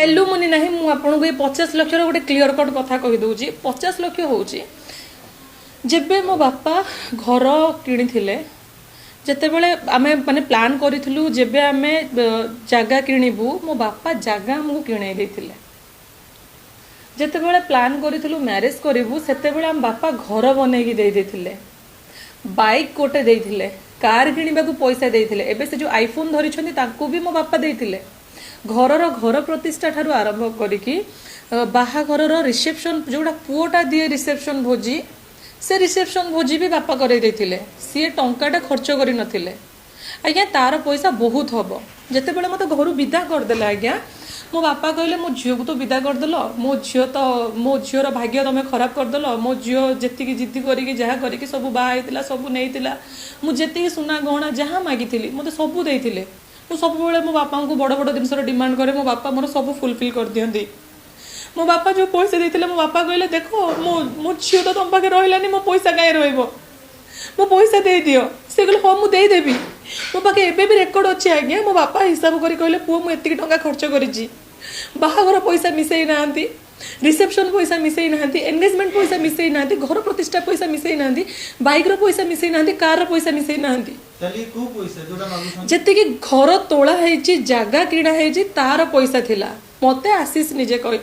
alumni ना मुझे आपको ये 50 लाख गोटे क्लीयर कट कथा कहीदे 50 लाख हूँ जेबे मो बापा घर किणी जिते बड़े आम माने प्लान करूँ जेबे आम जगह किणबू मो बापा जगह आमको किणे जिते बड़े प्लान करूँ मैरेज करूँ से आम बापा घर बनईकी देते बाइक गोटे देते कार किणवा पैसा देते एबे से जो आईफोन धरी भी मो बापा देते घर प्रतिष्ठा ठारू आरंभ करिकी बाहाघर रिसेप्शन जोड़ा पुओटा दिए रिसेप्शन भोजी से रिसेप्शन भोजी भी बापा करे देथिले सी टंकाटा खर्च करि नथिले आज्ञा तार पैसा बहुत हम जिते बड़े मत घर विदा करदेला आज्ञा मो बापा कहले मो झील को तो विदा करदेल मो झीर भाग्य तुम खराब करदेल मो झील जी जिद्दी करी जहाँ करी सब बाहर सब नहीं मुझे सुना गहना जहाँ मागिली मत सब देते मु सब मो बापा को बड़ बड़ जिन डिमांड करे मो बापा मोर सब फुलफिल कर दियंती मो बापा जो पैसा देते मो बापा कहले देखो मो झील तो तुम पाखे रही मो पैसा कहीं रही मो पैसा दे दियो से कहले हाँ मुझे देदेवी मो पाखे एबे भी रेकर्ड अच्छे आज्ञा मो बापा हिसाब कर कहले पुओ मुझे टंका खर्च करी बाहाघर पैसा मिसई ना रिसेप्शन पैसा मिसई ना एंगेजमेंट पैसा मिसई ना घर प्रतिष्ठा पैसा मिसई ना बाइक रो पैसा मिसई ना कार रो पैसा मिसई ना जी घर तोला जगह किणा तार पैसा थिला मते आशीष निजे कह